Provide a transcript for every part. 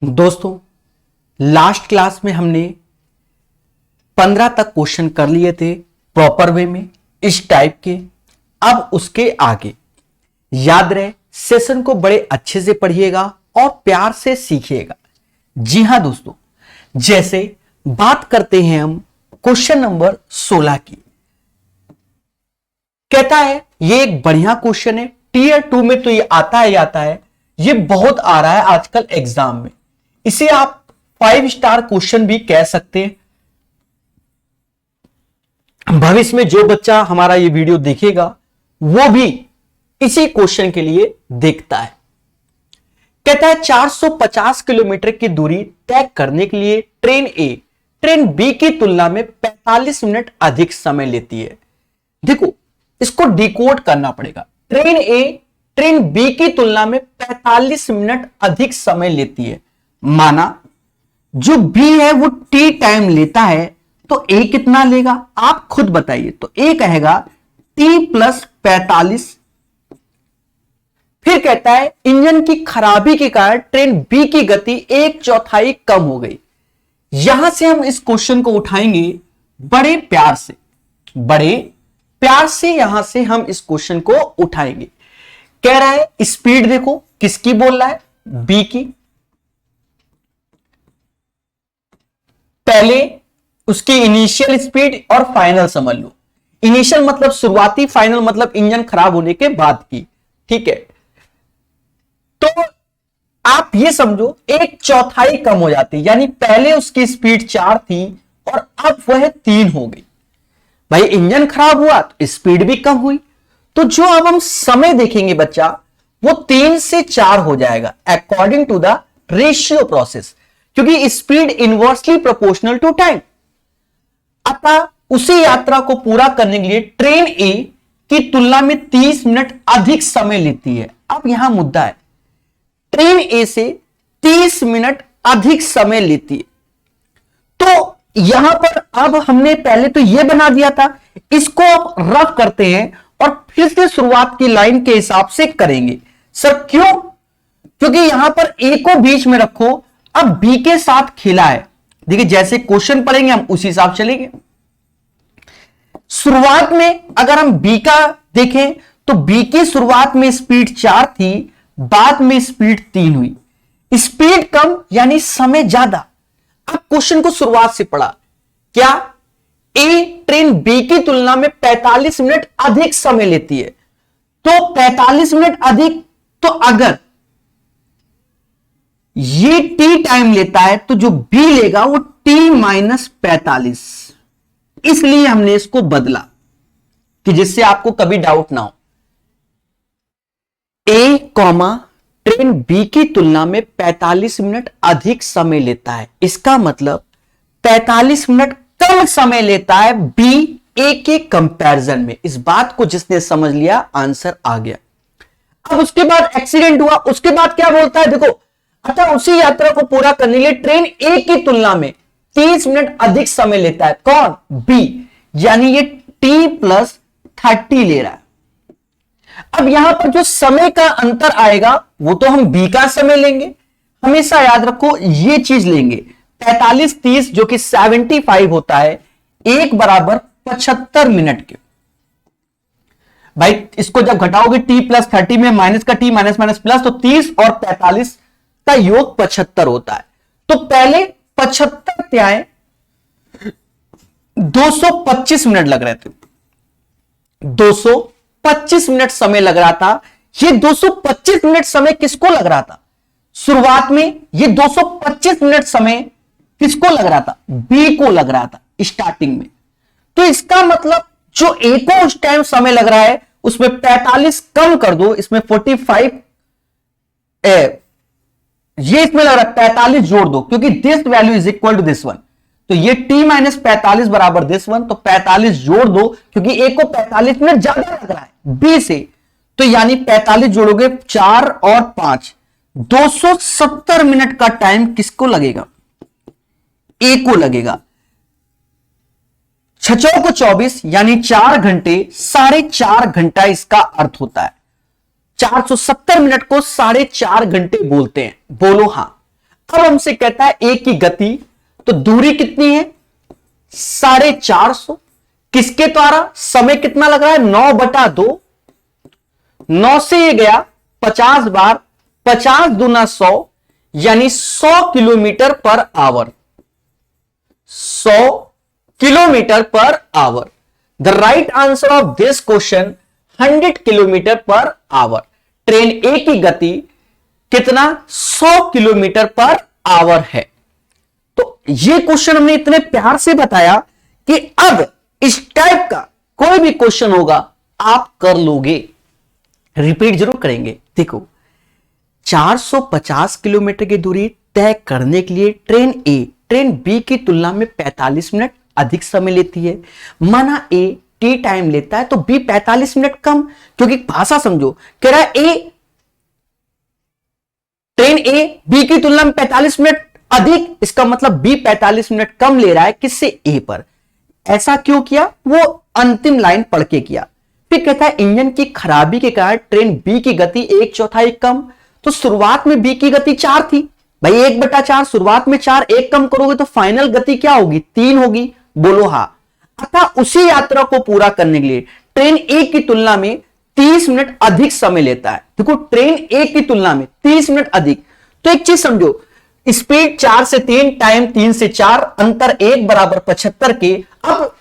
दोस्तों, last class में हमने 15 तक क्वेश्चन कर लिए थे प्रॉपर वे में, इस टाइप के। अब उसके आगे याद रहे, सेशन को बड़े अच्छे से पढ़िएगा और प्यार से सीखिएगा। जी हां दोस्तों, जैसे बात करते हैं हम क्वेश्चन नंबर 16 की। कहता है, ये एक बढ़िया क्वेश्चन है, टीयर 2 में तो ये आता है, ये बहुत आ रहा है आजकल एग्जाम में। इसे आप 5 स्टार क्वेश्चन भी कह सकते हैं। भविष्य में जो बच्चा हमारा ये वीडियो देखेगा वो भी इसी क्वेश्चन के लिए देखता है। कहता है 450 किलोमीटर की दूरी तय करने के लिए ट्रेन ए ट्रेन बी की तुलना में 45 मिनट अधिक समय लेती है। देखो, इसको डिकोड करना पड़ेगा। ट्रेन ए ट्रेन बी की तुलना में 45 मिनट अधिक समय लेती है। माना जो बी है वो टी टाइम लेता है, तो ए कितना लेगा आप खुद बताइए। तो ए कहेगा टी प्लस 45। फिर कहता है इंजन की खराबी के कारण ट्रेन बी की गति 1/4 कम हो गई। यहां से हम इस क्वेश्चन को उठाएंगे बड़े प्यार से यहां से हम इस क्वेश्चन को उठाएंगे। कह रहा है स्पीड देखो किसकी बोल रहा है, बी की। पहले उसकी इनिशियल स्पीड और फाइनल समझ लो। इनिशियल मतलब शुरुआती, फाइनल मतलब इंजन खराब होने के बाद की। ठीक है, तो आप ये समझो 1/4 कम हो जाती, यानी पहले उसकी स्पीड 4 थी और अब वह 3 हो गई। भाई इंजन खराब हुआ तो स्पीड भी कम हुई, तो जो अब हम समय देखेंगे बच्चा वो 3 से 4 हो जाएगा according to the ratio process, क्योंकि speed inversely proportional to time. अतः उसी यात्रा को पूरा करने के लिए ट्रेन ए की तुलना में 30 मिनट अधिक समय लेती है। अब यहां मुद्दा है, ट्रेन ए से 30 मिनट अधिक समय लेती है। तो यहां पर अब हमने पहले तो यह बना दिया था, इसको अब रफ करते हैं और फिर से शुरुआत की लाइन के हिसाब से करेंगे। सर क्यों? क्योंकि यहां पर ए को बीच में रखो, अब बी के साथ खेला है। देखिए जैसे क्वेश्चन पढ़ेंगे हम उसी हिसाब चलेंगे। शुरुआत में अगर हम बी का देखें तो बी की शुरुआत में स्पीड 4 थी, बाद में स्पीड 3 हुई। स्पीड कम यानी समय ज्यादा। अब क्वेश्चन को शुरुआत से पढ़ा, क्या ए ट्रेन बी की तुलना में 45 मिनट अधिक समय लेती है। तो 45 मिनट अधिक, तो अगर ये टी टाइम लेता है तो जो बी लेगा वो टी माइनस 45। इसलिए हमने इसको बदला कि जिससे आपको कभी डाउट ना हो। ए कॉमा ट्रेन बी की तुलना में 45 मिनट अधिक समय लेता है, इसका मतलब 45 मिनट कम समय लेता है बी ए के कंपैरिजन में। इस बात को जिसने समझ लिया आंसर आ गया। अब उसके बाद एक्सीडेंट हुआ, उसके बाद क्या बोलता है देखो, अतः उसी यात्रा को पूरा करने के लिए ट्रेन ए की तुलना में 30 मिनट अधिक समय लेता है। कौन? बी, यानी ये टी प्लस 30 ले रहा है। अब यहां पर जो समय का अंतर आएगा वो तो हम बी का समय लेंगे। हमेशा याद रखो ये चीज लेंगे, 45-30 जो कि 75 होता है, एक बराबर 75 मिनट के। भाई इसको जब घटाओगे टी प्लस 30 में माइनस का टी माइनस माइनस प्लस, तो 30 और 45 का योग 75 होता है। तो पहले 75 त्याए 225 मिनट लग रहे थे, 225 मिनट समय लग रहा था। ये 225 मिनट समय किसको लग रहा था? शुरुआत में ये 225 मिनट समय किसको लग रहा था? बी को लग रहा था स्टार्टिंग में। तो इसका मतलब जो ए को उस टाइम समय लग रहा है उसमें 45 कम कर दो, इसमें 45 ये इसमें लग रहा है 45 जोड़ दो, क्योंकि this value is equal to this one. तो ये t माइनस 45 बराबर दिस वन, तो 45 जोड़ दो क्योंकि ए को 45 मिनट ज्यादा लग रहा है बी से। तो यानी 45 जोड़ोगे 4 और 5, 270 मिनट का टाइम किसको लगेगा? ए को लगेगा। 6 को 24 यानी 4 घंटे, 4.5 घंटा इसका अर्थ होता है। 470 मिनट को 4.5 घंटे बोलते हैं। बोलो हां। अब हमसे कहता है ए की गति, तो दूरी कितनी है 450, किसके द्वारा, समय कितना लग रहा है 9/2, 9 से ये गया 50 बार, 50 दूना 100, यानी 100 kilometre per hour, 100 kilometre per hour. The right answer of this question 100 kilometre per hour. Train A की गति कितना 100 किलोमीटर पर आवर है। तो ये क्वेश्चन हमने इतने प्यार से बताया कि अब इस टाइप का कोई भी क्वेश्चन होगा आप कर लोगे, रिपीट जरूर करेंगे। देखो 450 किलोमीटर की दूरी तय करने के लिए ट्रेन ए ट्रेन बी की तुलना में 45 मिनट अधिक समय लेती है। माना ए टी टाइम लेता है तो बी 45 मिनट कम, क्योंकि भाषा समझो, कह रहा है ट्रेन ए बी की तुलना में 45 मिनट अधिक, इसका मतलब बी 45 मिनट कम ले रहा है किससे, ए पर। ऐसा क्यों किया, वो अंतिम लाइन पढ़ के किया। फिर कहता है इंजन की खराबी के कारण ट्रेन बी की गति 1/4 कम। तो शुरुआत में बी की गति 4 थी भाई, 1/4 शुरुआत में 4, 1 कम करोगे तो फाइनल गति क्या होगी 3 होगी, बोलो हाँ। अतः उसी यात्रा को पूरा करने के लिए ट्रेन ए की तुलना में 30 मिनट अधिक समय लेता है। देखो ट्रेन ए की तुलना में 30 मिनट अधिक, तो एक चीज समझो, स्पीड 4 से 3, टाइम 3 से 4, अंतर 1 बराबर 75 के। अब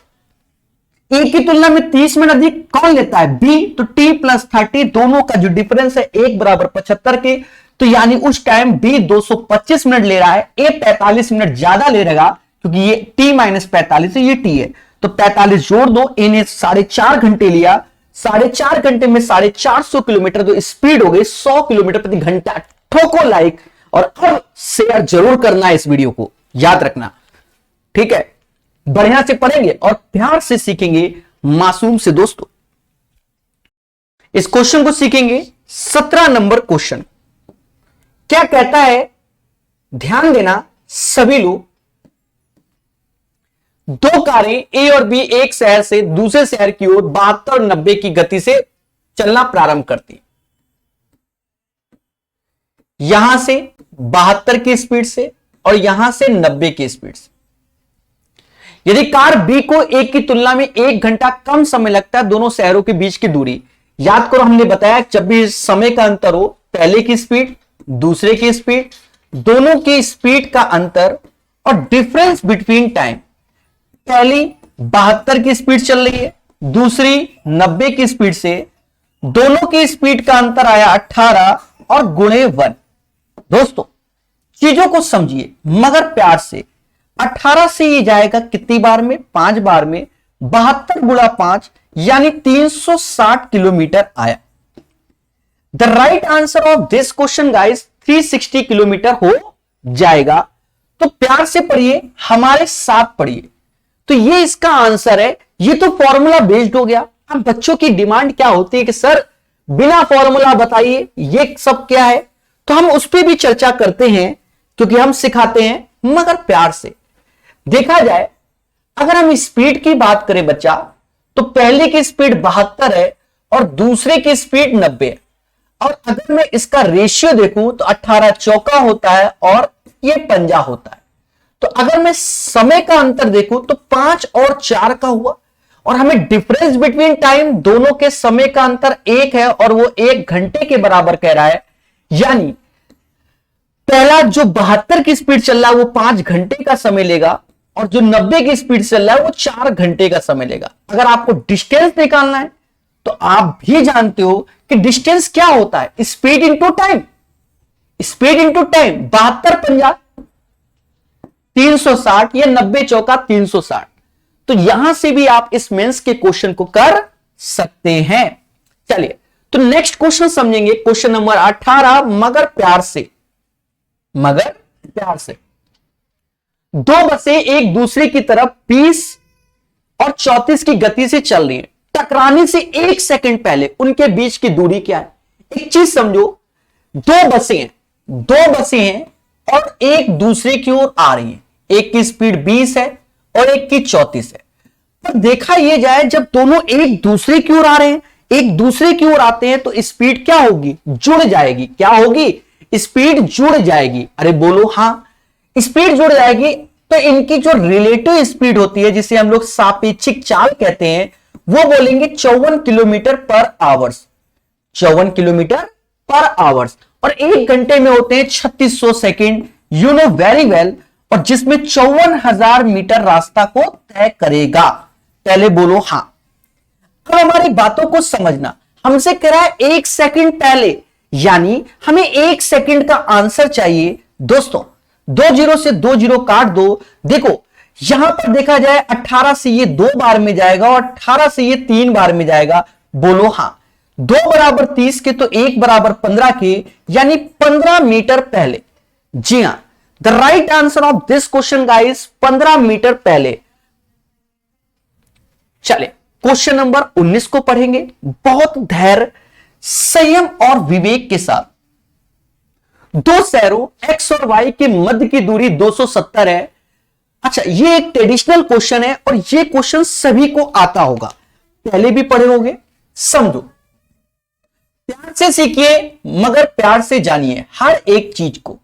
ए की तुलना में 30 मिनट अधिक कौन लेता है, बी। तो t + 30 दोनों का जो डिफरेंस है 1 बराबर 75 के, तो यानी उस टाइम बी 225 मिनट ले रहा है, ए 45 मिनट ज्यादा ले रहेगा, क्योंकि ये t - 45 है, ये t है। तो 45 जोड़ दो, ए ने 4.5 घंटे लिया, 4.5 घंटे में 450 किलोमीटर, तो स्पीड हो गई 100 किलोमीटर प्रति घंटा। ठोको लाइक और अब शेयर जरूर करना है इस वीडियो को, याद रखना, ठीक है। बढ़िया से पढ़ेंगे और प्यार से सीखेंगे मासूम से दोस्तों। इस क्वेश्चन को सीखेंगे 17 नंबर क्वेश्चन। क्या कहता है, ध्यान देना सभी लोग। 2 कारें ए और बी एक शहर से दूसरे शहर की ओर 72 और 90 की गति से चलना प्रारंभ करती। यहां से 72 की स्पीड से और यहां से 90 की स्पीड से। यदि कार बी को ए की तुलना में 1 घंटा कम समय लगता है दोनों शहरों के बीच की दूरी। याद करो हमने बताया जब भी समय का अंतर हो, पहले की स्पीड दूसरे की स्पीड, दोनों की स्पीड का अंतर और डिफरेंस बिटवीन टाइम। पहली 72 की स्पीड चल रही है, दूसरी 90 की स्पीड से, दोनों की स्पीड का अंतर आया 18 और गुणे 1। दोस्तों चीजों को समझिए मगर प्यार से। 18 से ये जाएगा कितनी बार में, 5 बार में, 72 गुणा 5 यानी 360 किलोमीटर आया। The right answer of this question guys 360 kilometre हो जाएगा। तो प्यार से पढ़िए, हमारे साथ पढ़िए। तो ये इसका आंसर है। ये तो फॉर्मूला बेस्ड हो गया। अब बच्चों की डिमांड क्या होती है कि सर बिना फॉर्मूला बताइए ये सब क्या है, तो हम उस पर भी चर्चा करते हैं क्योंकि हम सिखाते हैं मगर प्यार से। देखा जाए अगर हम स्पीड की बात करें बच्चा, तो पहले की स्पीड 72 है और दूसरे की स्पीड 90 है। और अगर मैं इसका रेशियो देखूं तो 18 चौका होता है और ये पंजा होता है। तो अगर मैं समय का अंतर देखूं तो 5 और 4 का हुआ, और हमें डिफरेंस बिटवीन टाइम, दोनों के समय का अंतर 1 है और वो 1 घंटे के बराबर कह रहा है। यानी पहला जो 72 की स्पीड चल रहा है वो 5 घंटे का समय लेगा और जो 90 की स्पीड चल रहा है वो 4 घंटे का समय लेगा। अगर आपको डिस्टेंस निकालना है तो आप भी जानते हो कि डिस्टेंस क्या होता है, speed into time. Speed into time 72 पंजा 360 या 90 चौका 360। तो यहां से भी आप इस मेंस के क्वेश्चन को कर सकते हैं। चलिए तो नेक्स्ट क्वेश्चन समझेंगे, क्वेश्चन नंबर 18 मगर प्यार से। मगर प्यार से 2 बसें एक दूसरे की तरफ 20 और 34 की गति से चल रही हैं। टकराने से 1 सेकंड पहले उनके बीच की दूरी क्या है। एक चीज समझो, 2 बसें हैं और एक दूसरे की ओर आ रही हैं। एक की स्पीड 20 है और एक की 34 है। पर देखा यह जाए जब दोनों एक दूसरे की ओर आ रहे हैं, एक दूसरे की ओर आते हैं तो स्पीड क्या होगी, जुड़ जाएगी। क्या होगी, स्पीड जुड़ जाएगी। अरे बोलो हाँ, स्पीड जुड़ जाएगी तो इनकी जो रिलेटिव स्पीड होती है जिसे हम लोग सापेक्षिक चाल कहते हैं, वो बोलेंगे 54 किलोमीटर पर आवर्स, 54 किलोमीटर पर आवर्स। और एक घंटे में होते हैं 3600 second, you know very well, और जिसमें 54,000 मीटर रास्ता को तय करेगा। पहले बोलो हां। अब हमारी बातों को समझना, हमसे कह रहा है 1 सेकंड पहले, यानी हमें 1 सेकंड का आंसर चाहिए। दोस्तों 2 जीरो से 2 जीरो काट दो। देखो यहां पर देखा जाए 18 से ये 2 बार में जाएगा और 18 से ये 3 बार में जाएगा। बोलो हां। 2 बराबर 30 के तो 1 बराबर 15 के, यानी 15 मीटर पहले। जी हां, the right answer of this question guys 15 metre पहले। चले क्वेश्चन नंबर 19 को पढ़ेंगे बहुत धैर्य, संयम और विवेक के साथ। दो शहरों एक्स और वाई के मध्य की दूरी 270 है। अच्छा, ये एक ट्रेडिशनल क्वेश्चन है और ये क्वेश्चन सभी को आता होगा, पहले भी पढ़े होंगे। समझो, प्यार से सीखिए मगर प्यार से जानिए हर एक चीज को।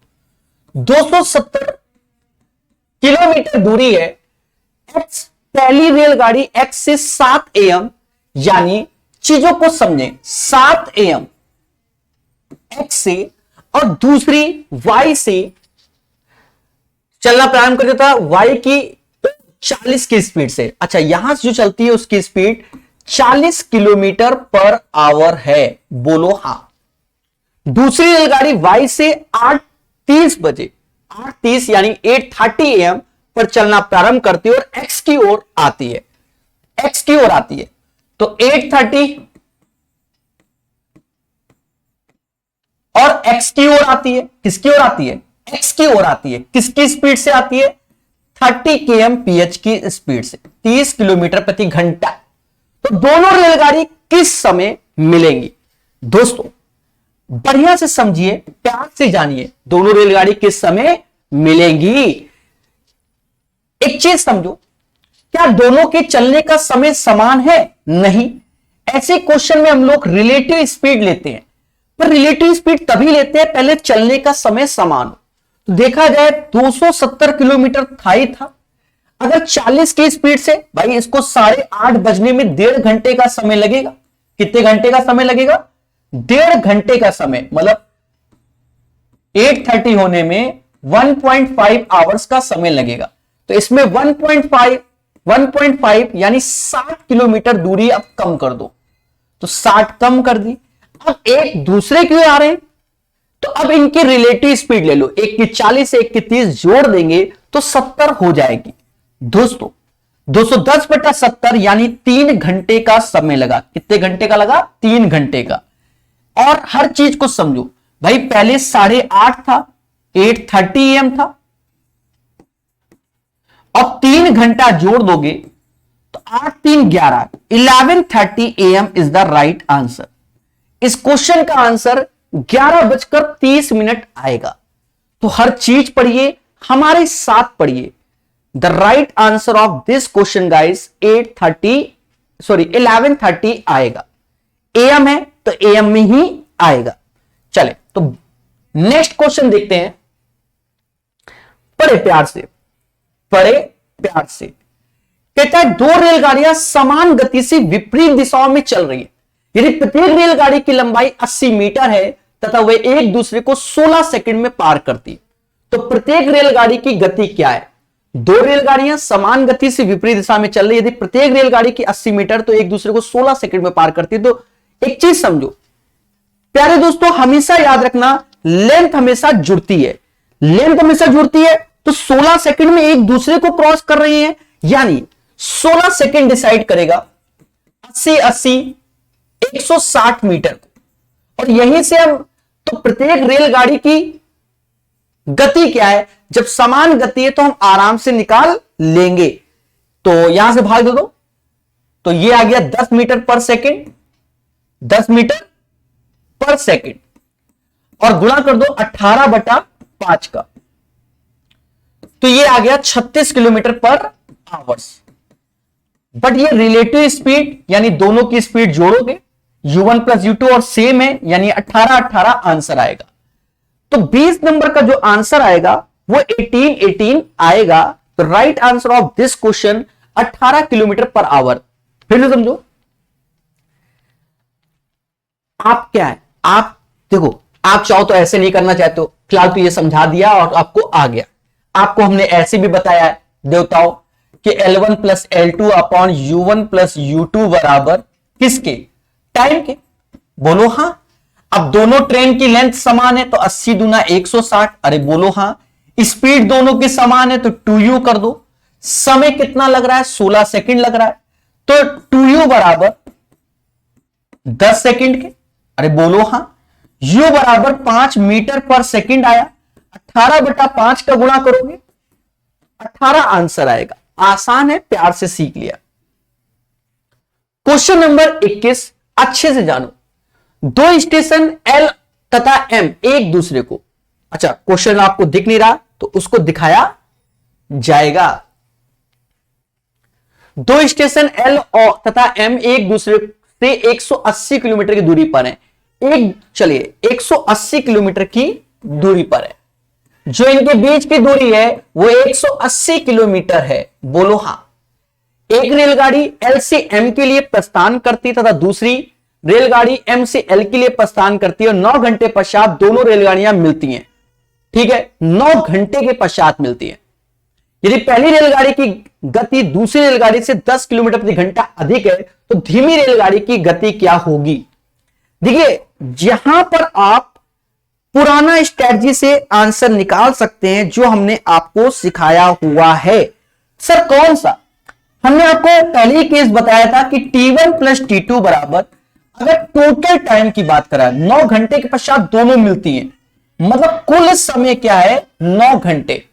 270 किलोमीटर दूरी है, एक्स पहली रेलगाड़ी एक्स से 7 AM, यानी चीजों को समझें, 7 AM एक्स से, और दूसरी वाई से चलना प्रारंभ कर देता है, वाई की 40 की स्पीड से। अच्छा, यहां से जो चलती है उसकी स्पीड 40 किलोमीटर पर आवर है। बोलो हां। दूसरी रेलगाड़ी वाई से 8:30 बजे, 8:30 यानी 8:30 AM पर चलना प्रारंभ करती है और एक्स की ओर आती है, एक्स की ओर आती है। तो 8:30 और एक्स की ओर आती है, किसकी ओर आती है? एक्स की ओर आती है। किसकी स्पीड से आती है? 30 kmph की स्पीड से, 30 किलोमीटर प्रति घंटा। तो दोनों रेलगाड़ी किस समय मिलेंगी? दोस्तों बढ़िया से समझिए, प्यार से जानिए, दोनों रेलगाड़ी किस समय मिलेंगी। एक चीज समझो, क्या दोनों के चलने का समय समान है? नहीं। ऐसे क्वेश्चन में हम लोग रिलेटिव स्पीड लेते हैं, पर रिलेटिव स्पीड तभी लेते हैं पहले चलने का समय समान हो। तो देखा जाए 270 किलोमीटर था ही था, अगर 40 की स्पीड से, भाई इसको 8:30 बजने में 1.5 घंटे का समय लगेगा। कितने घंटे का समय लगेगा? 1.5 घंटे का समय, मतलब 8:30 होने में 1.5 आवर्स का समय लगेगा। तो इसमें 1.5 यानी 60 किलोमीटर दूरी अब कम कर दो, तो 60 कम कर दी। अब एक दूसरे क्यों आ रहे हैं, तो अब इनकी रिलेटिव स्पीड ले लो, एक की 40 से एक की 30 जोड़ देंगे तो 70 हो जाएगी। दोस्तों 210/70 यानी 3 घंटे का समय लगा। कितने घंटे का लगा? 3 घंटे का। और हर चीज को समझो भाई, पहले 8:30 था, 8:30 AM था, अब 3 घंटा जोड़ दोगे तो 8 3 11, 11:30 AM is the right answer. इस क्वेश्चन का आंसर 11:30 आएगा। तो हर चीज पढ़िए, हमारे साथ पढ़िए। The right answer of this question guys 11:30 आएगा। AM है तो AM में ही आएगा। चले तो नेक्स्ट क्वेश्चन देखते हैं। पढ़े प्यार से, पढ़े प्यार से। कहता है 2 रेलगाड़ियां समान गति से विपरीत दिशाओं में चल रही है, यदि प्रत्येक रेलगाड़ी की लंबाई 80 मीटर है तथा वे एक दूसरे को 16 सेकंड में पार करती, तो प्रत्येक रेलगाड़ी की गति क्या है? 2 रेलगाड़ियां समान गति से विपरीत दिशा में चल रही है, यदि प्रत्येक रेलगाड़ी की 80 मीटर तो एक दूसरे को 16 सेकंड में पार करती है। तो एक चीज समझो प्यारे दोस्तों, हमेशा याद रखना, लेंथ हमेशा जुड़ती है, लेंथ हमेशा जुड़ती है। तो 16 सेकंड में एक दूसरे को क्रॉस कर रही है, यानी 16 सेकंड डिसाइड करेगा 80 160 मीटर को। और यहीं से हम, तो प्रत्येक रेलगाड़ी की गति क्या है? जब समान गति है तो हम आराम से निकाल लेंगे। तो यहां से भाग दो, तो ये आ गया 10 मीटर पर सेकंड, 10 मीटर पर सेकंड, और गुणा कर दो 18/5 का, तो ये आ गया 36 किलोमीटर पर आवर्स। बट ये रिलेटिव स्पीड यानी दोनों की स्पीड जोड़ोगे, U1 + U2 और सेम है, यानी 18 आंसर आएगा। तो 20 नंबर का जो आंसर आएगा वो 18 आएगा। तो right answer of this question 18 kilometre per our. फिर से समझो, आप क्या है, आप देखो, आप चाहो तो ऐसे नहीं करना चाहते हो, फिलहाल तो ये समझा दिया और आपको आ गया। आपको हमने ऐसे भी बताया है देवताओं कि L1 plus L2 upon U1 plus U2 बराबर किसके, टाइम के। बोलो हां। अब दोनों ट्रेन की लेंथ समान है तो 80 दूना 160। अरे बोलो हां। स्पीड दोनों की समान है तो 2u कर दो। समय कितना लग रहा है, 16 सेकंड लग रहा है, तो 2u बराबर 10 सेकंड के। अरे बोलो हां। u बराबर 5 मीटर पर सेकंड आया, 18/5 का गुणा करोगे 18 आंसर आएगा। आसान है, प्यार से सीख लिया। क्वेश्चन नंबर 21 अच्छे से जानो। दो स्टेशन L तथा M एक दूसरे को, अच्छा क्वेश्चन आपको दिख नहीं रहा तो उसको दिखाया जाएगा। दो स्टेशन L तथा M एक दूसरे से 180 किलोमीटर की दूरी पर है। चलिए 180 किलोमीटर की दूरी पर है। जो इनके बीच की दूरी है वो 180 किलोमीटर है। बोलो हां। एक रेलगाड़ी L से M के लिए प्रस्थान करती तथा दूसरी रेलगाड़ी M से L के लिए प्रस्थान करती है और 9 घंटे पश्चात दोनों रेलगाड़ियां मिलती हैं। ठीक है, 9 घंटे के पश्चात मिलती है। यदि पहली रेलगाड़ी की गति दूसरी रेलगाड़ी से 10 किलोमीटर प्रति घंटा अधिक है तो धीमी रेलगाड़ी की गति क्या होगी। देखिए जहां पर आप पुराना स्ट्रेटजी से आंसर निकाल सकते हैं जो हमने आपको सिखाया हुआ है। सर कौन सा? हमने आपको पहले केस बताया था कि T1 प्लस T2 बराबर, अगर टोटल टाइम की बात करें 9 घंटे के पश्चात दोनों मिलती हैं, मतलब कुल समय क्या है 9 घंटे।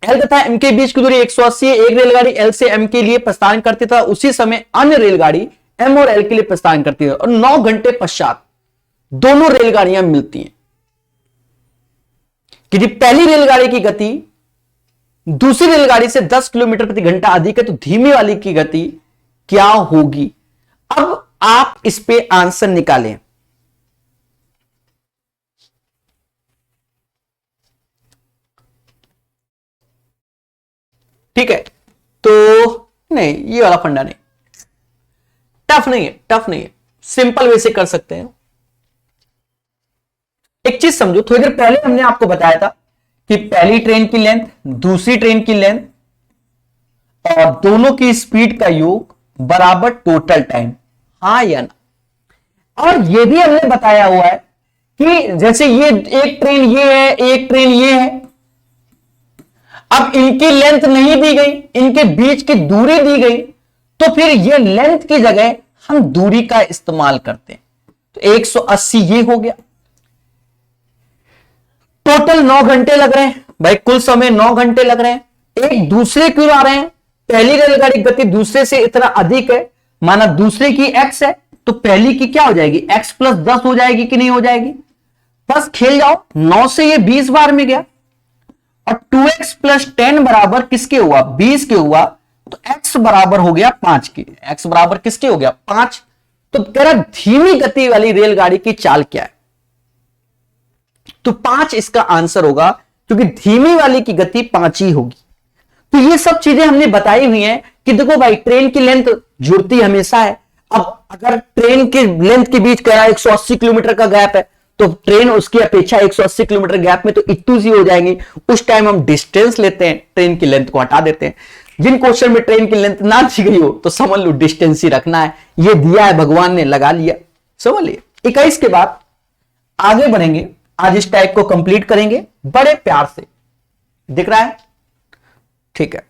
L तथा M के बीच की दूरी 180 है। एक रेलगाड़ी L से M के लिए प्रस्थान करती था, उसी समय अन्य रेलगाड़ी M और L के लिए प्रस्थान करती है और 9 घंटे पश्चात दोनों रेलगाड़ियां मिलती हैं। कि पहली रेलगाड़ी की गति दूसरी रेलगाड़ी से 10 किलोमीटर प्रति घंटा अधिक है तो धीमी वाली की गति क्या होगी। अब आप इस पे आंसर निकालें। ठीक है, तो नहीं ये वाला फंडा नहीं, टफ नहीं है, टफ नहीं है, सिंपल वे से कर सकते हैं। एक चीज समझो, थोड़ी देर पहले हमने आपको बताया था कि पहली ट्रेन की लेंथ दूसरी ट्रेन की लेंथ और दोनों की स्पीड का योग बराबर टोटल टाइम, हाँ या ना। और यह भी हमने बताया हुआ है कि जैसे ये एक ट्रेन ये है, एक ट्रेन ये है, अब इनकी लेंथ नहीं दी गई, इनके बीच की दूरी दी गई, तो फिर ये लेंथ की जगह हम दूरी का इस्तेमाल करते हैं। तो 180 ये हो गया। टोटल 9 घंटे लग रहे हैं भाई, कुल समय 9 घंटे लग रहे हैं। एक दूसरे क्यों आ रहे हैं, पहली रेलगाड़ी गति दूसरे से इतना अधिक है, माना दूसरे की x है तो पहली की क्या हो जाएगी, x प्लस 10 हो जाएगी कि नहीं हो जाएगी। बस खेल जाओ, 9 से ये 20 बार में गया और 2x प्लस 10 बराबर किसके हुआ, 20 के हुआ, तो x बराबर हो गया 5 के। x बराबर किसके हो गया, 5। तो कह रहा धीमी गति वाली रेलगाड़ी की चाल क्या है, तो 5 इसका आंसर होगा, क्योंकि धीमी वाली की गति 5 ही होगी। तो ये सब चीजें हमने बताई हुई हैं कि देखो भाई ट्रेन की लेंथ जुड़ती हमेशा है। अब अगर ट्रेन के लेंथ के बीच क्या 180 किलोमीटर का गैप है तो ट्रेन उसकी अपेक्षा 180 किलोमीटर गैप में तो इतनी सी हो जाएंगी। उस टाइम हम डिस्टेंस लेते हैं, ट्रेन की लेंथ को हटा देते हैं। जिन क्वेश्चन में ट्रेन की लेंथ ना दी गई हो तो समझ लो डिस्टेंस ही रखना है, ये दिया है भगवान ने, लगा लिया, समझ लिया। 21 के बाद आगे बढ़ेंगे, आज इस टाइप को कंप्लीट करेंगे बड़े प्यार से, दिख रहा है, ठीक है।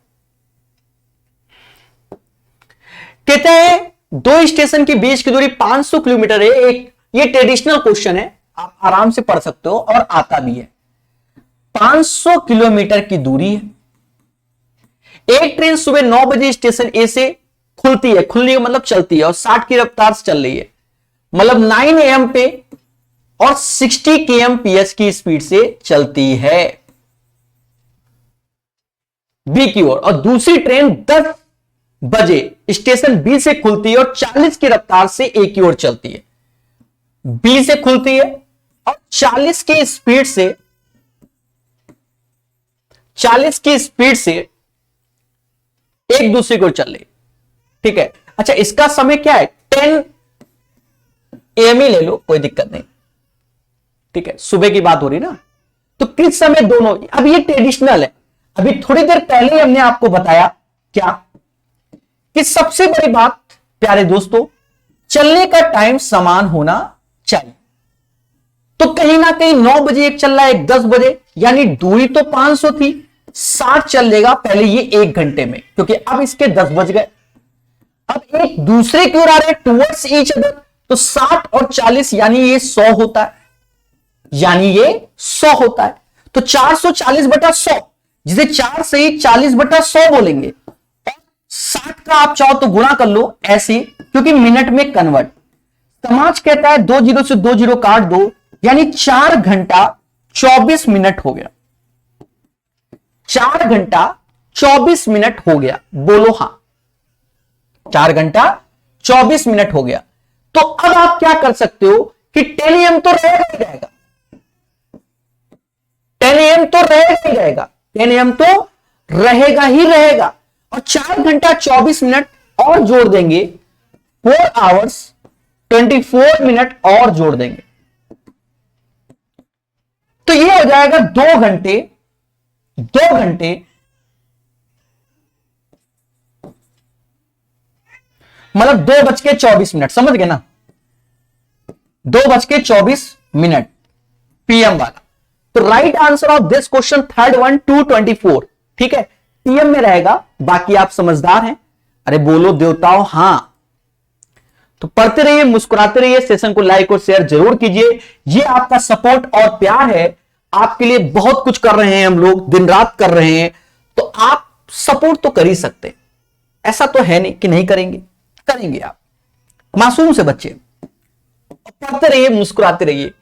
कहते हैं दो स्टेशन के बीच की दूरी 500 किलोमीटर है। एक ये ट्रेडिशनल क्वेश्चन है, आप आराम से पढ़ सकते हो और आता भी है। 500 किलोमीटर की दूरी है। एक ट्रेन सुबह 9 बजे स्टेशन ए से खुलती है, खुलने का मतलब चलती है, और 60 की रफ्तार से चल रही है, मतलब 9 AM पे और 60 kmph की स्पीड से चलती है बी की ओर, और दूसरी ट्रेन 10 बजे स्टेशन बी से खुलती है और 40 की रफ्तार से ए की ओर चलती है। बी से खुलती है और 40 की स्पीड से 40 की स्पीड से एक दूसरे को चल रही, ठीक है। अच्छा, इसका समय क्या है, 10 AM ही ले लो, कोई दिक्कत नहीं, ठीक है, सुबह की बात हो रही ना। तो किस समय दोनों, अब ये ट्रेडिशनल है। अभी थोड़ी देर पहले हमने आपको बताया क्या, कि सबसे बड़ी बात प्यारे दोस्तों, चलने का टाइम समान होना चाहिए। तो कहीं ना कहीं 9 बजे एक चल रहा है, एक 10 बजे, यानी दूरी तो 500 थी, 60 चल लेगा पहले ये 1 घंटे में, क्योंकि अब इसके 10 बज गए। अब एक दूसरे की ओर आ रहे टुवर्ड्स ईच अदर, तो 60 और 40 यानी ये 100 होता है, यानी ये 100 होता है। तो 440/100, जिसे 4 से ही 40/100 बोलेंगे, और 60 का आप चाहो तो गुणा कर लो ऐसे, क्योंकि मिनट में कन्वर्ट। समाज कहता है 2 जीरो से 2 जीरो काट दो, यानी 4 घंटा 24 मिनट हो गया। 4 घंटा 24 मिनट हो गया, बोलो हां। 4 घंटा 24 मिनट हो गया। तो अब आप क्या कर सकते हो कि 10 AM तो रहेगा ही रहेगा, 10 AM तो रहेगा ही रहेगा, 10 AM तो रहेगा ही रहेगा, और 4 घंटा 24 मिनट और जोड़ देंगे, 4 hours 24 मिनट और जोड़ देंगे, तो ये हो जाएगा 2 घंटे 2 घंटे मतलब 2:24, समझ गए ना, 2:24 PM वाला। तो right answer of this question third one 2:24, ठीक है, PM में रहेगा। बाकी आप समझदार हैं, अरे बोलो देवताओं हां। तो पढ़ते रहिए, मुस्कुराते रहिए, सेशन को लाइक और शेयर जरूर कीजिए। ये आपका सपोर्ट और प्यार है, आपके लिए बहुत कुछ कर रहे हैं हम लोग, दिन रात कर रहे हैं, तो आप सपोर्ट तो कर ही सकते, ऐसा तो है नहीं कि नहीं करेंगे, करेंगे आप, मासूम से बच्चे। पढ़ते रहिए, मुस्कुराते रहिए।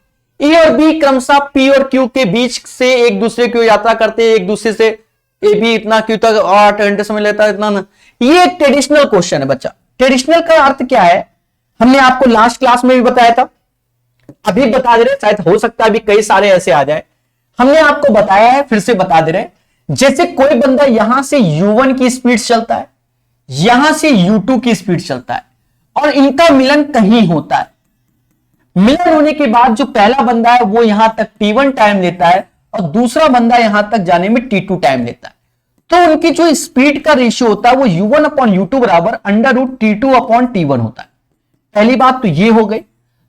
ए और बी क्रमशः पी और क्यू के बीच से एक दूसरे की यात्रा करते हैं, एक दूसरे से ए बी इतना क्यू तक 8 घंटे समय लेता है, इतना ना। ये एक ट्रेडिशनल क्वेश्चन है बच्चा। ट्रेडिशनल का अर्थ क्या है, हमने आपको लास्ट क्लास में भी बताया था, अभी बता दे रहे, शायद हो सकता है अभी कई सारे ऐसे आ जाए। हमने आपको बताया है, फिर से बता दे रहे, जैसे कोई बंदा यहां से U1 की स्पीड चलता है, यहां से U2 की स्पीड चलता है, और इनका मिलन कहीं होता है। मिलन होने के बाद जो पहला बंदा है वो यहां तक T1 टाइम लेता है, और दूसरा बंदा यहां तक जाने में T2 टाइम लेता है। तो उनकी जो स्पीड का रेशियो होता है वो U1/U2 बराबर √T2/T1 होता है। पहली बात तो ये हो गई।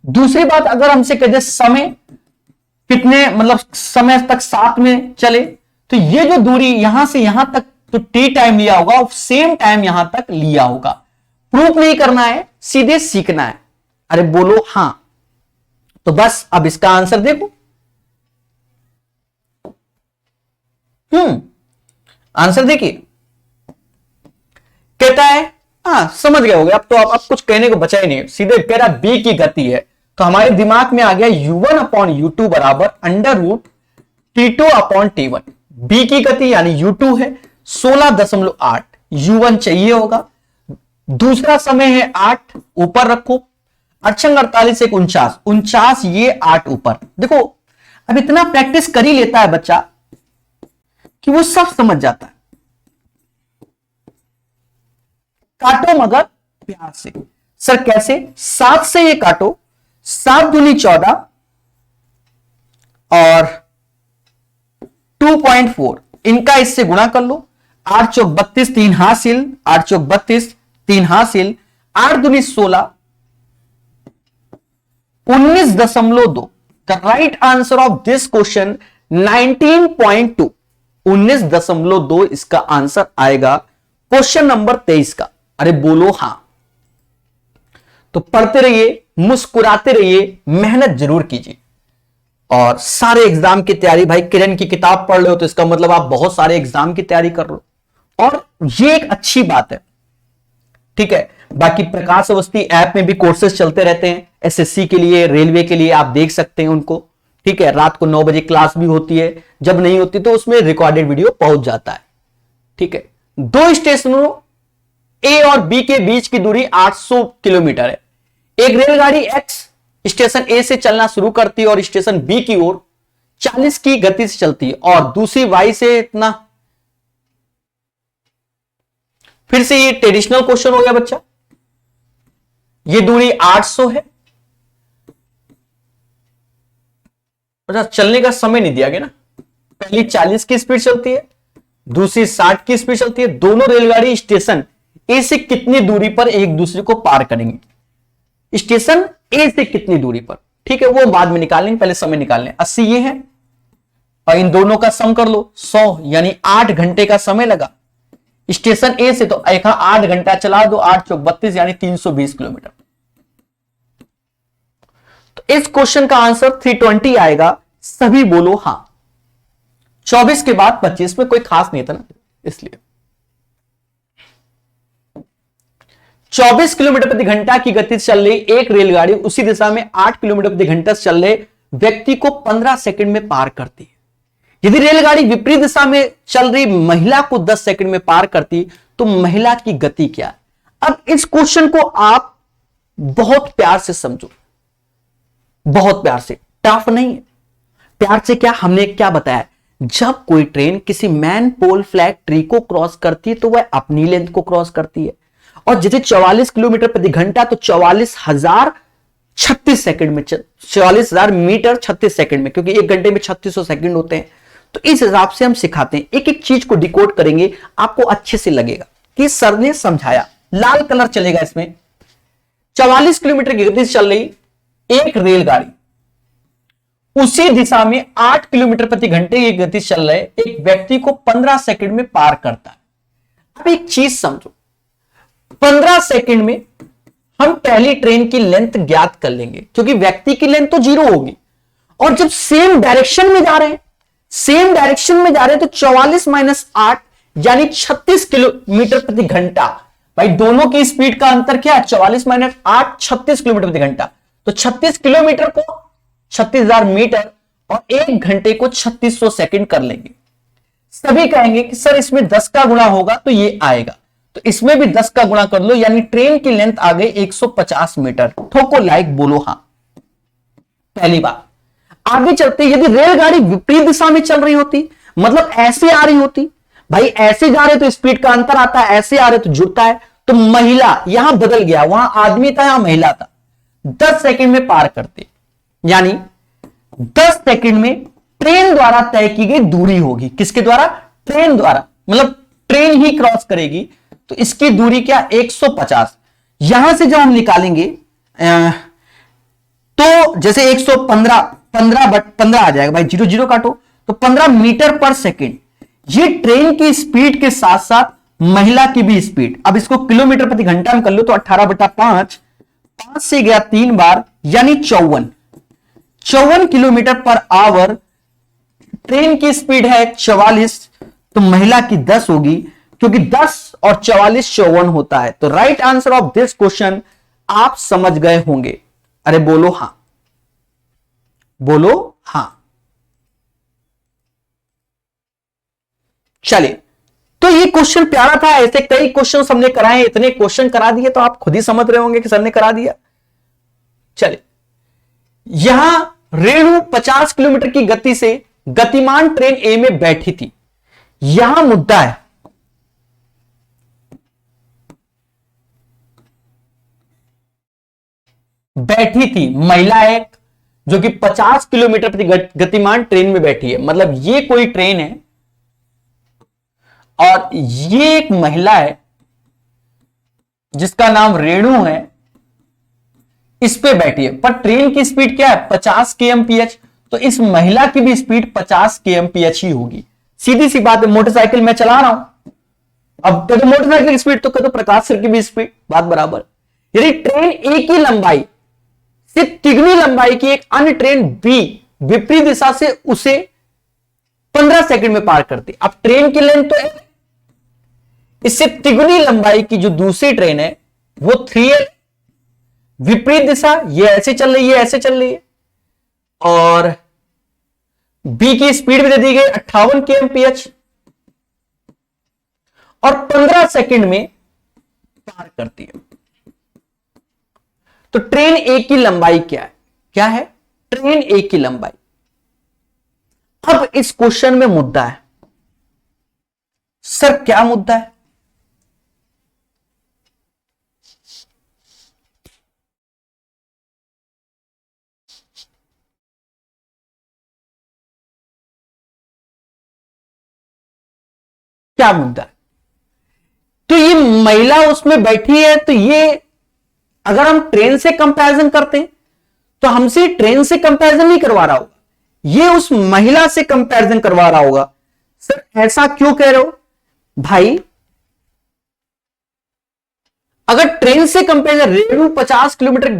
दूसरी बात, अगर हमसे कहे समय कितने, मतलब समय तक साथ में चले, तो ये जो दूरी यहां से यहां तक तो T टाइम लिया होगा, और सेम टाइम यहां तक लिया होगा। प्रूफ नहीं करना है, सीधे सीखना है। अरे बोलो हां। तो बस अब इसका आंसर देखो। आंसर देखिए, कहता है, हाँ समझ गए होगे अब तो, अब कुछ कहने को बचा ही नहीं, सीधे कह रहा बी की गति है, तो हमारे दिमाग में आ गया U1/U2 बराबर √T2/T1। बी की गति यानी U2 है 16.8, U1 चाहिए होगा। दूसरा समय है 8, ऊपर रखो, 48 एक 49, ये 8 ऊपर। देखो अब इतना प्रैक्टिस कर ही लेता है बच्चा कि वो सब समझ जाता है। काटो मगर प्यार से। सर कैसे? 7 से ये काटो, 7 दूनी 14 और 2.4, इनका इससे गुणा कर लो। 8 चौक 32, 3 हासिल, 8 चौक 32, 3 हासिल, 8 दूनी 16, 19.2। The right answer of this question 19.2, 19.2 इसका आंसर आएगा क्वेश्चन नंबर 23 का। अरे बोलो हां। तो पढ़ते रहिए, मुस्कुराते रहिए, मेहनत जरूर कीजिए, और सारे एग्जाम की तैयारी, भाई किरण की किताब पढ़ रहे हो तो इसका मतलब आप बहुत सारे एग्जाम की तैयारी कर रहे हो, और ये एक अच्छी बात है, ठीक है। बाकी प्रकाश अवस्थी ऐप में भी कोर्सेज चलते रहते हैं, एसएससी के लिए, रेलवे के लिए, आप देख सकते हैं उनको, ठीक है। रात को 9 बजे क्लास भी होती है, जब नहीं होती तो उसमें रिकॉर्डेड वीडियो पहुंच जाता है, ठीक है। 2 स्टेशनों ए और बी के बीच की दूरी 800 किलोमीटर है। एक रेलगाड़ी एक्स स्टेशन ए से चलना शुरू करती है और स्टेशन बी की ओर 40 की गति से चलती है, और दूसरी वाई से इतना। फिर से ये ट्रेडिशनल क्वेश्चन हो गया बच्चा। ये दूरी 800 है। अच्छा, चलने का समय नहीं दिया गया ना। पहली 40 की स्पीड चलती है, दूसरी 60 की स्पीड चलती है। दोनों रेलगाड़ी स्टेशन ए से कितनी दूरी पर एक दूसरे को पार करेंगे, स्टेशन ए से कितनी दूरी पर, ठीक है, वो बाद में निकाल लेंगे, पहले समय निकाल लें। 80 ये है और इन दोनों का सम कर लो 100, यानी 8 घंटे का समय लगा स्टेशन ए से। तो एक 8 घंटा चला दो, 8 चौक 32, यानी 320 किलोमीटर। तो इस क्वेश्चन का आंसर 320 आएगा। सभी बोलो हां। 24 के बाद 25 में कोई खास नहीं था ना, इसलिए 24 किलोमीटर प्रति घंटा की गति से चल रही एक रेलगाड़ी उसी दिशा में 8 किलोमीटर प्रति घंटा से चल रहे व्यक्ति को 15 सेकंड में पार करती है। यदि रेलगाड़ी विपरीत दिशा में चल रही महिला को 10 सेकंड में पार करती तो महिला की गति क्या है। अब इस क्वेश्चन को आप बहुत प्यार से समझो, बहुत प्यार से, टफ नहीं है। प्यार से क्या, हमने क्या बताया, जब कोई ट्रेन किसी मैन पोल फ्लैग ट्री को क्रॉस करती है तो वह अपनी लेंथ को क्रॉस करती है, और जैसे 44 किलोमीटर प्रति घंटा तो 44,036 सेकंड में, 44,000 मीटर 36 सेकंड में, क्योंकि एक घंटे में 3600 सेकंड होते हैं। तो इस हिसाब से हम सिखाते हैं, एक एक चीज को डिकोड करेंगे, आपको अच्छे से लगेगा कि सर ने समझाया। लाल कलर चलेगा इसमें। 44 किलोमीटर की गति से चल रही एक रेलगाड़ी उसी दिशा में 8 किलोमीटर प्रति घंटे की गति से चल रहे एक व्यक्ति को 15 सेकंड में पार करता है। अब एक चीज समझो, 15 सेकंड में हम पहली ट्रेन की लेंथ ज्ञात कर लेंगे, क्योंकि व्यक्ति की लेंथ तो 0 होगी, और जब सेम डायरेक्शन में जा रहे हैं, सेम डायरेक्शन में जा रहे हैं, तो 44 माइनस 8 यानी 36 किलोमीटर प्रति घंटा। भाई दोनों की स्पीड का अंतर क्या है, 44 माइनस 8 36 किलोमीटर प्रति घंटा। तो 36 किलोमीटर को 36,000 मीटर और एक घंटे को 3600 सेकंड कर लेंगे। सभी कहेंगे कि सर इसमें 10 का गुणा होगा तो ये आएगा, तो इसमें भी 10 का गुणा कर लो, यानी ट्रेन की लेंथ आ गई 150 मीटर। ठोको लाइक, बोलो हां। पहली बात, आगे चलते, यदि रेलगाड़ी विपरीत दिशा में चल रही होती, मतलब ऐसे आ रही होती, भाई ऐसे जा रहे तो स्पीड का अंतर आता है, ऐसे आ रहे तो जुड़ता है, तो महिला यहां बदल गया, वहां आदमी था यहां महिला था, 10 सेकंड में पार करती, यानी 10 सेकंड में ट्रेन द्वारा तय की गई दूरी होगी। किसके द्वारा, ट्रेन द्वारा, मतलब ट्रेन ही क्रॉस करेगी, तो इसकी दूरी क्या, 150। यहां से जब हम निकालेंगे तो जैसे 115 15 आ जाएगा, भाई 0 0 काटो, तो 15 मीटर पर सेकंड। ये ट्रेन की स्पीड के साथ साथ महिला की भी स्पीड। अब इसको किलोमीटर प्रति घंटा में कर लो तो 18/5, 5 से गया 3 बार, यानी 54 किलोमीटर पर आवर। ट्रेन की स्पीड है 44, तो महिला की 10 होगी, क्योंकि 10 और 44 54 होता है। तो right answer of this question आप समझ गए होंगे। अरे बोलो हां, बोलो हां। चलिए, तो ये क्वेश्चन प्यारा था। ऐसे कई क्वेश्चन हमने कराए, इतने क्वेश्चन करा दिए तो आप खुद ही समझ रहे होंगे कि सर ने करा दिया। चलिए, यहां रेणु 50 किलोमीटर की गति से गतिमान ट्रेन ए में बैठी थी। यहां मुद्दा है, बैठी थी महिला एक, जो कि 50 किलोमीटर प्रति गतिमान ट्रेन में बैठी है। मतलब ये कोई ट्रेन है और ये एक महिला है जिसका नाम रेणु है, इस पे बैठी है। पर ट्रेन की स्पीड क्या है, 50 kmph, तो इस महिला की भी स्पीड 50 kmph ही होगी। सीधी सी बात है, मोटरसाइकिल मैं चला रहा हूं, अब तो मोटरसाइकिल की स्पीड तो कदो प्रकाश सर की भी स्पीड, बात बराबर। यदि ट्रेन एक ही लंबाई से तिगुनी लंबाई की एक अन्य ट्रेन बी विपरीत दिशा से उसे 15 सेकंड में पार करती। अब ट्रेन की लेंथ तो है, इससे तिगुनी लंबाई की जो दूसरी ट्रेन है वो 3L, विपरीत दिशा, ये ऐसे चल रही है, ये ऐसे चल रही है, और बी की स्पीड भी दे दी गई 58 kmph, और 15 सेकंड में पार करती है। तो ट्रेन ए की लंबाई क्या है, क्या है? ट्रेन ए की लंबाई। अब इस क्वेश्चन में मुद्दा है। सर क्या मुद्दा है? क्या मुद्दा है? तो ये महिला उसमें बैठी है, तो ये अगर हम ट्रेन से कंपैरिजन करते हैं तो हमसे ट्रेन से कंपैरिजन नहीं करवा रहा होगा, ये उस महिला से कंपैरिजन करवा रहा होगा। सर ऐसा क्यों कह रहे हो भाई? अगर ट्रेन से कंपेरिजन, रेणु 50 किलोमीटर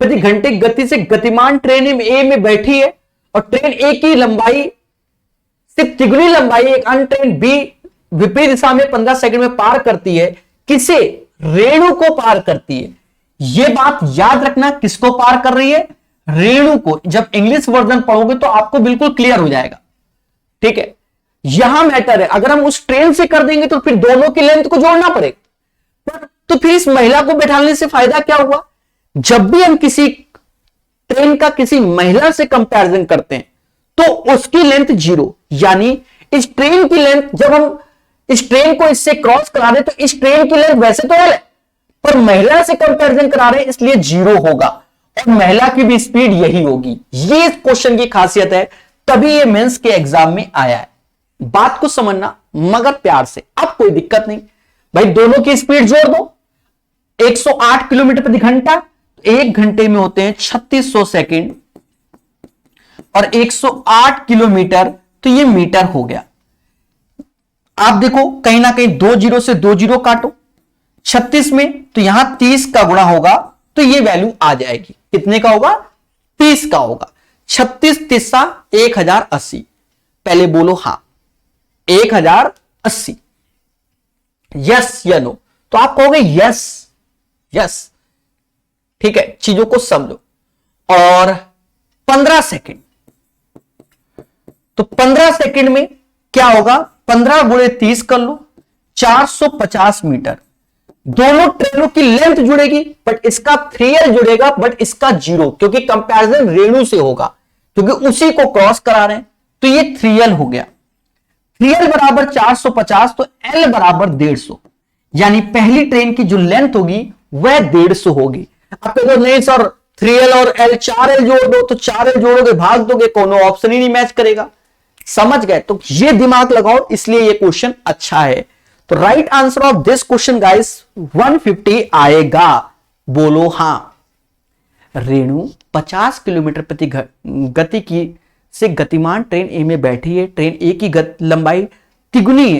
प्रति घंटे गति से गतिमान ट्रेन ए में बैठी है और ट्रेन ए की लंबाई से तिगुनी लंबाई एक अन्य ट्रेन बी विपरीत दिशा में 15 सेकंड में पार करती है। किसे? रेणु को पार करती है। यह बात याद रखना, किसको पार कर रही है? रेणु को। जब इंग्लिश वर्जन पढ़ोगे तो आपको बिल्कुल क्लियर हो जाएगा, ठीक है। यहां मैटर है, अगर हम उस ट्रेन से कर देंगे तो फिर दोनों की लेंथ को जोड़ना पड़ेगा, तो फिर इस महिला को बैठाने से फायदा क्या हुआ? जब भी हम किसी ट्रेन का किसी महिला से कंपैरिजन करते हैं तो उसकी लेंथ 0, यानी इस ट्रेन की लेंथ, जब हम इस ट्रेन को इससे क्रॉस करा रहे तो इस ट्रेन की लेंथ वैसे तो है पर महिला से कंपैरिजन करा रहे हैं इसलिए 0 होगा और महिला की भी स्पीड यही होगी। ये इस क्वेश्चन की खासियत है, तभी ये मेंस के एग्जाम में आया है। बात को समझना मगर प्यार से, अब कोई दिक्कत नहीं भाई, दोनों की स्पीड जोड़ दो। 108 किलोमीटर प्रति घंटा, एक घंटे में होते हैं 3600 सेकंड और 108 किलोमीटर तो ये मीटर हो गया। आप देखो कहीं ना कहीं 2 जीरो से 2 जीरो काटो, 36 में तो यहां 30 का गुणा होगा तो ये वैल्यू आ जाएगी। कितने का होगा? 30 का होगा। 36 तिस्सा 1080। पहले बोलो हां, 1080। यस या नो? तो आप कहोगे यस यस, ठीक है। चीजों को समझो। और 15 सेकंड, तो 15 सेकंड में क्या होगा? 15 गुणे 30 कर लो, 450 मीटर। दोनों ट्रेनों की लेंथ जुड़ेगी बट इसका 3L जुड़ेगा बट इसका 0, क्योंकि कंपैरिजन रेणु से होगा, क्योंकि उसी को क्रॉस करा रहे हैं, तो ये 3L हो गया। 3L बराबर 450 तो L बराबर 150, यानी पहली ट्रेन की जो लेंथ होगी वह 150 होगी। आप तो नहीं सर 3L और L 4L जोड़ दो, तो 4L जोड़ोगे भाग दोगे, कोनो ऑप्शन ही नहीं मैच करेगा। समझ गए? तो ये दिमाग लगाओ, इसलिए ये क्वेश्चन अच्छा है। तो right answer of this question guys 150 आएगा। बोलो हां। रेणु 50 किलोमीटर प्रति गति की से गतिमान ट्रेन ए में बैठी है। ट्रेन ए की लंबाई तिगुनी है,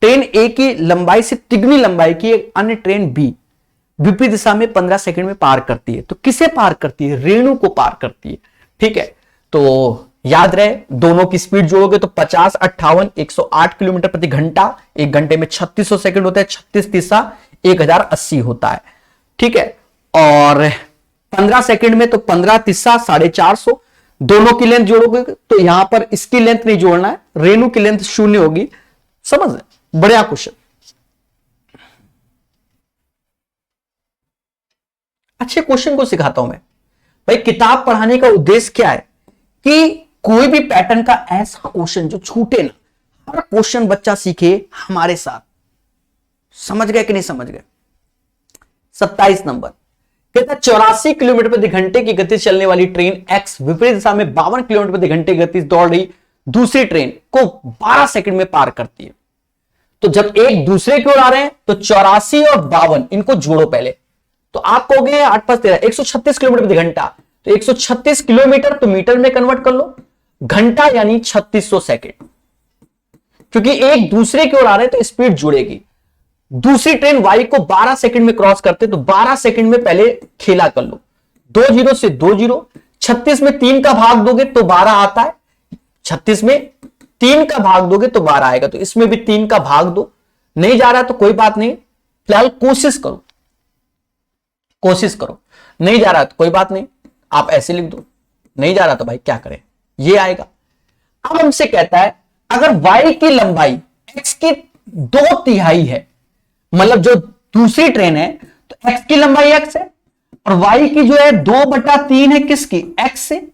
ट्रेन ए की लंबाई से तिगुनी लंबाई की एक अन्य ट्रेन बी विपरीत दिशा में 15 सेकंड में पार करती है। तो किसे पार करती है? रेणु को पार करती है, ठीक है। तो याद रहे, दोनों की स्पीड जोड़ोगे तो 50 58 108 किलोमीटर प्रति घंटा, एक घंटे में 3600 सेकंड होता है, 36 तिस्सा 1080 होता है, ठीक है। और 15 सेकंड में तो 15 तिस्सा 450, दोनों की लेंथ जोड़ोगे तो यहां पर इसकी लेंथ नहीं जोड़ना है, रेणु की लेंथ 0 होगी। समझ रहे? बढ़िया क्वेश्चन। अच्छे क्वेश्चन को सिखाता हूं मैं भाई। किताब पढ़ाने का उद्देश्य क्या है कि कोई भी पैटर्न का ऐसा क्वेश्चन जो छूटे ना, हर क्वेश्चन बच्चा सीखे हमारे साथ। समझ गए कि नहीं समझ गए? 27 नंबर कहता 84 किलोमीटर प्रति घंटे की गति से चलने वाली ट्रेन एक्स विपरीत दिशा में 52 किलोमीटर प्रति घंटे की गति से दौड़ रही दूसरी ट्रेन को 12 सेकंड में पार करती है। तो जब एक दूसरे की ओर आ रहे हैं तो 84 और 52 इनको जोड़ो पहले, तो आप कहोगे 8 5 13 136 किलोमीटर प्रति घंटा, तो 136 किलोमीटर तो मीटर में कन्वर्ट कर लो, घंटा यानी 3600 सेकंड। क्योंकि एक दूसरे की ओर आ रहे हैं तो स्पीड जुड़ेगी। दूसरी ट्रेन वाई को 12 सेकंड में क्रॉस करते तो 12 सेकंड में पहले खेला कर लो, 2 जीरो से 2 जीरो, 36 में 3 का भाग दोगे तो 12 आता है, 36 में 3 का भाग दोगे तो 12 आएगा, तो इसमें भी 3 का भाग दो। नहीं जा रहा तो कोई बात नहीं, फिलहाल कोशिश करो, कोशिश करो। नहीं जा रहा तो कोई बात नहीं, आप ऐसे लिख दो। नहीं जा रहा तो भाई क्या करें, ये आएगा। अब हमसे कहता है अगर y की लंबाई x की 2/3 है, मतलब जो दूसरी ट्रेन है तो x की लंबाई x है और y की जो है 2/3 है किसकी, x से,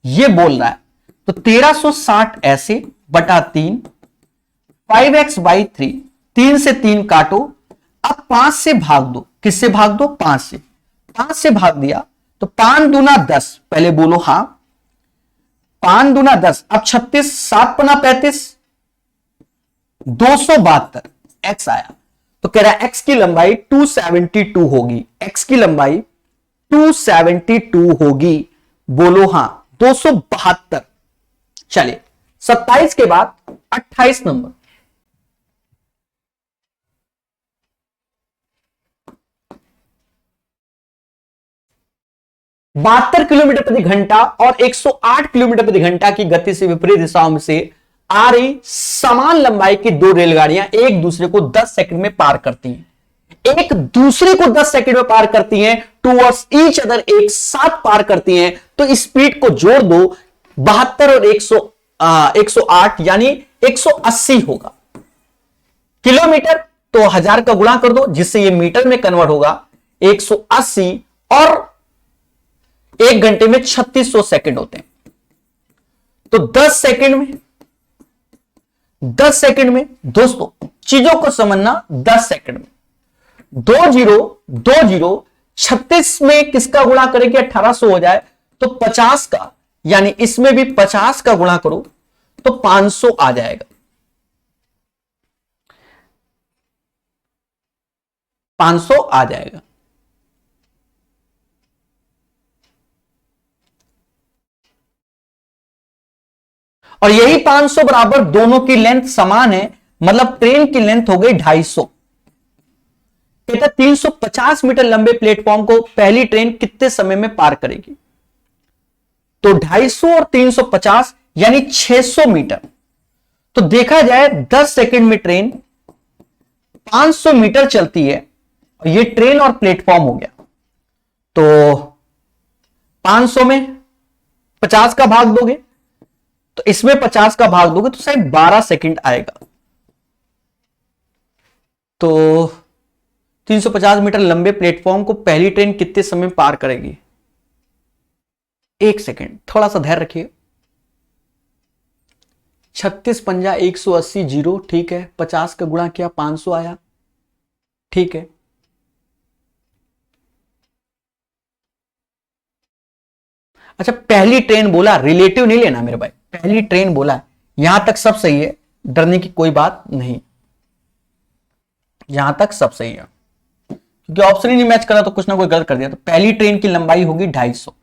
ये बोल रहा है। तो 1360 ऐसे बटा 3, 5x/3, 3 से 3 काटो, अब 5 से भाग दो। किससे भाग दो, 5 से। 5 से भाग दिया तो 5 दूना 10, पहले बोलो हां, 5 दूना 10, अब 36, 7 पना 35, 272 x आया। तो कह रहा है x की लंबाई 272 होगी, x की लंबाई 272 होगी, बोलो हां, 272। चलिए 27 के बाद 28 नंबर। 72 किलोमीटर प्रति घंटा और 108 किलोमीटर प्रति घंटा की गति से विपरीत दिशाओं में से आ रही समान लंबाई की दो रेलगाड़ियां एक दूसरे को 10 सेकंड में पार करती हैं। एक दूसरे को 10 सेकंड में पार करती हैं, टूवर्ड्स ईच अदर, एक साथ पार करती हैं। तो स्पीड को जोड़ दो, 72 और 108 यानी 180 होगा। किलोमीटर तो 1000 का गुणा कर दो जिससे ये मीटर में कन्वर्ट होगा, 180, और एक घंटे में 3600 सेकंड होते हैं। तो 10 सेकंड में दोस्तों चीजों को समझना, 10 सेकंड में 20 36 में किसका गुणा करेंगे, 1800 हो जाए तो 50 का, यानी इसमें भी 50 का गुणा करो तो 500 आ जाएगा। 500 आ जाएगा। और यही 500 बराबर दोनों की लेंथ समान है, मतलब ट्रेन की लेंथ हो गई 250। कहता 350 मीटर लंबे प्लेटफॉर्म को पहली ट्रेन कितने समय में पार करेगी। तो 250 और 350 यानी 600 मीटर। तो देखा जाए 10 सेकंड में ट्रेन 500 मीटर चलती है, और ये ट्रेन और प्लेटफॉर्म हो गया। तो 500 में 50 का भाग दोगे तो इसमें 50 का भाग दोगे तो शायद 12 सेकंड आएगा। तो 350 मीटर लंबे प्लेटफॉर्म को पहली ट्रेन कितने समय में पार करेगी, 1 सेकंड। थोड़ा सा धैर्य रखिए। 36 पंजा 180 जीरो, ठीक है। 50 का गुणा किया 500 आया, ठीक है। अच्छा पहली ट्रेन बोला, रिलेटिव नहीं लेना मेरे भाई, पहली ट्रेन बोला, यहां तक सब सही है, डरने की कोई बात नहीं, यहां तक सब सही है। क्योंकि ऑप्शन ही नहीं मैच करा तो कुछ ना कोई गलत कर दिया। तो पहली ट्रेन की लंबाई होगी 250।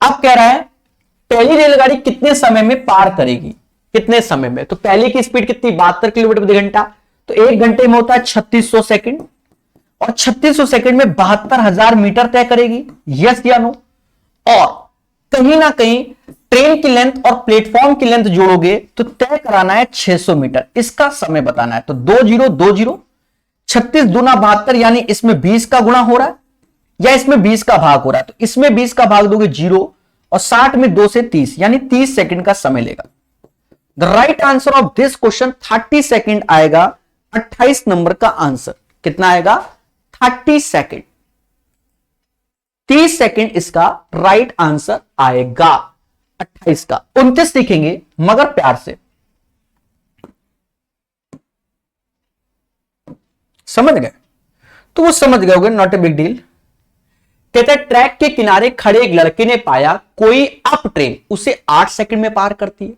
अब कह रहा है पहली रेलगाड़ी कितने समय में पार करेगी, कितने समय में। तो पहली की स्पीड कितनी, 72 किलोमीटर प्रति घंटा। तो 1 घंटे में होता है 3600 सेकंड, और 3600 सेकंड में 72,000 मीटर तय करेगी, यस या नो। और कहीं ना कहीं ट्रेन की लेंथ और प्लेटफॉर्म की लेंथ जोड़ोगे तो तय कराना है 600 मीटर, इसका समय बताना है। तो 2020, 36 दूना 72, यानी इसमें 20 का गुणा हो रहा है या इसमें 20 का भाग हो रहा है। तो इसमें 20 का भाग दोगे 0, और 60 में 2 से 30, यानी 30 सेकंड का समय लेगा। The right answer of this question 30 second आएगा। 28 नंबर का आंसर कितना आएगा, 30 सेकंड। 30 सेकंड इसका राइट आंसर आएगा 28 का। 29 लिखेंगे मगर प्यार से, समझ गए तो वो समझ गए होंगे, नॉट ए बिग डील। कहता है ट्रैक के किनारे खड़े एक लड़के ने पाया कोई अप ट्रेन उसे 8 सेकंड में पार करती है,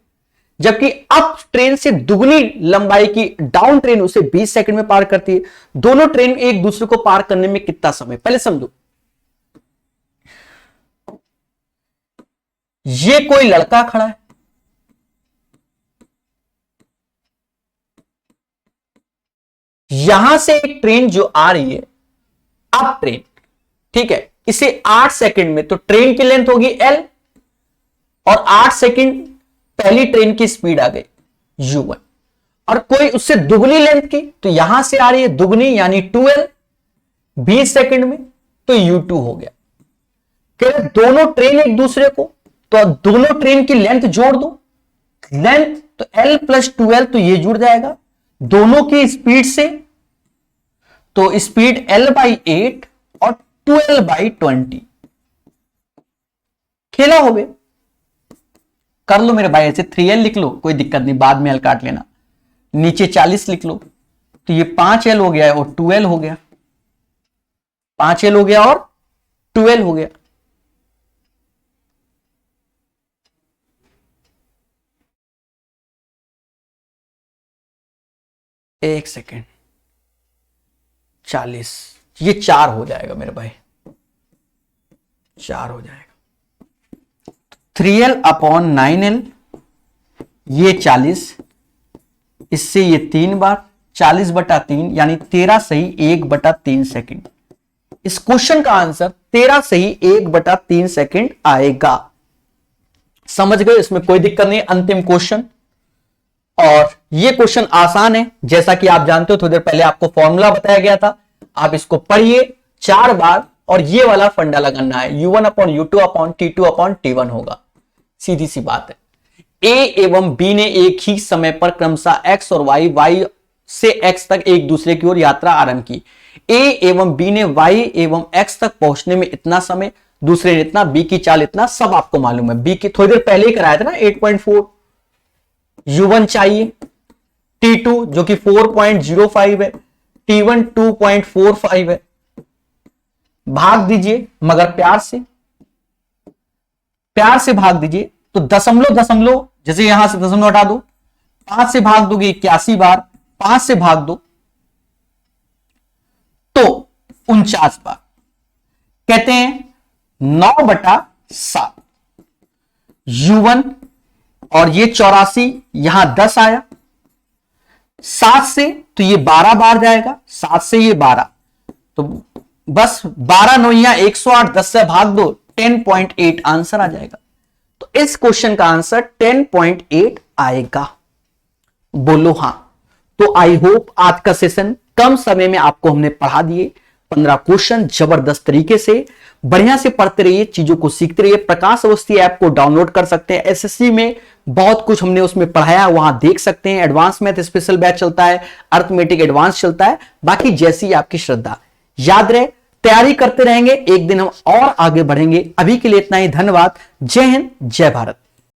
जबकि अप ट्रेन से दुगनी लंबाई की डाउन ट्रेन उसे 20 सेकंड में पार करती है। दोनों ट्रेन एक दूसरे को पार करने में कितना समय, पहले समझो। ये कोई लड़का खड़ा है, यहां से एक ट्रेन जो आ रही है अप ट्रेन, ठीक है, इसे 8 सेकंड में, तो ट्रेन की लेंथ होगी L, और 8 सेकंड पहली ट्रेन की स्पीड आ गई U1, और कोई उससे दुगनी लेंथ की, तो यहां से आ रही है दुगनी यानी 2L 20 सेकंड में, तो U2 हो गया। कह दोनों ट्रेन एक दूसरे को, तो दोनों ट्रेन की लेंथ जोड़ दो, लेंथ तो L + 2L, तो ये जुड़ जाएगा दोनों की स्पीड से, तो स्पीड L/8 और 12/20 खेला हो गया। कर लो मेरे भाई, ऐसे 3L लिख लो, कोई दिक्कत नहीं, बाद में L काट लेना। नीचे 40 लिख लो, तो ये 5L हो गया और 2L हो गया, 5L हो गया और 2L हो गया। एक सेकेंड, 40, ये 4 हो जाएगा मेरे भाई, 4 हो जाएगा। 3L/9L, ये 40, इससे ये 3 बार 40/3 यानी 13 सही 1/3 सेकंड। इस क्वेश्चन का आंसर 13 सही 1/3 सेकंड आएगा। समझ गए, इसमें कोई दिक्कत नहीं। अंतिम क्वेश्चन, और ये क्वेश्चन आसान है, जैसा कि आप जानते हो, थोड़ी देर पहले आपको फॉर्मूला बताया गया था। आप इसको पढ़िए 4 बार और ये वाला फंडा लगाना है, U1/U2/T2/T1 होगा। सीधी सी बात है। ए एवं बी ने एक ही समय पर क्रमशः एक्स और वाई से एक्स तक एक दूसरे की ओर यात्रा आरंभ की। ए एवं बी ने वाई एवं एक्स तक पहुंचने में इतना समय, दूसरे ने इतना, बी की चाल इतना, सब आपको मालूम है। बी की थोड़ी देर पहले ही कराया था ना 8.4। U1 चाहिए, T2 जो कि 4.05 है, T1 2.45 है। भाग दीजिए, मगर प्यार से भाग दीजिए। तो दशमलव, जैसे यहां से दशमलव हटा दो, 5 से भाग दोगे 81 बार, 5 से भाग दो तो 49 बार। कहते हैं 9/7। U1 और ये 84, यहां 10 आया, 7 से तो ये 12 बार जाएगा, 7 से ये 12, तो बस 12 9 108, 10 से भाग दो, 10.8 आंसर आ जाएगा। तो इस क्वेश्चन का आंसर 10.8 आएगा। बोलो हां। तो आई होप आज का सेशन कम समय में आपको हमने पढ़ा दिए 15 क्वेश्चन जबरदस्त तरीके से। बढ़िया से पढ़ते रहिए, चीजों को सीखते रहिए। प्रकाश अवस्थी ऐप को डाउनलोड कर सकते हैं। एसएससी में बहुत कुछ हमने उसमें पढ़ाया, वहां देख सकते हैं। एडवांस मैथ स्पेशल बैच चलता है, अर्थमेटिक एडवांस चलता है, बाकी जैसी आपकी श्रद्धा। याद रहे, तैयारी करते रहेंगे, एक दिन हम और आगे बढ़ेंगे। अभी के लिए इतना ही, धन्यवाद। जय हिंद, जय भारत।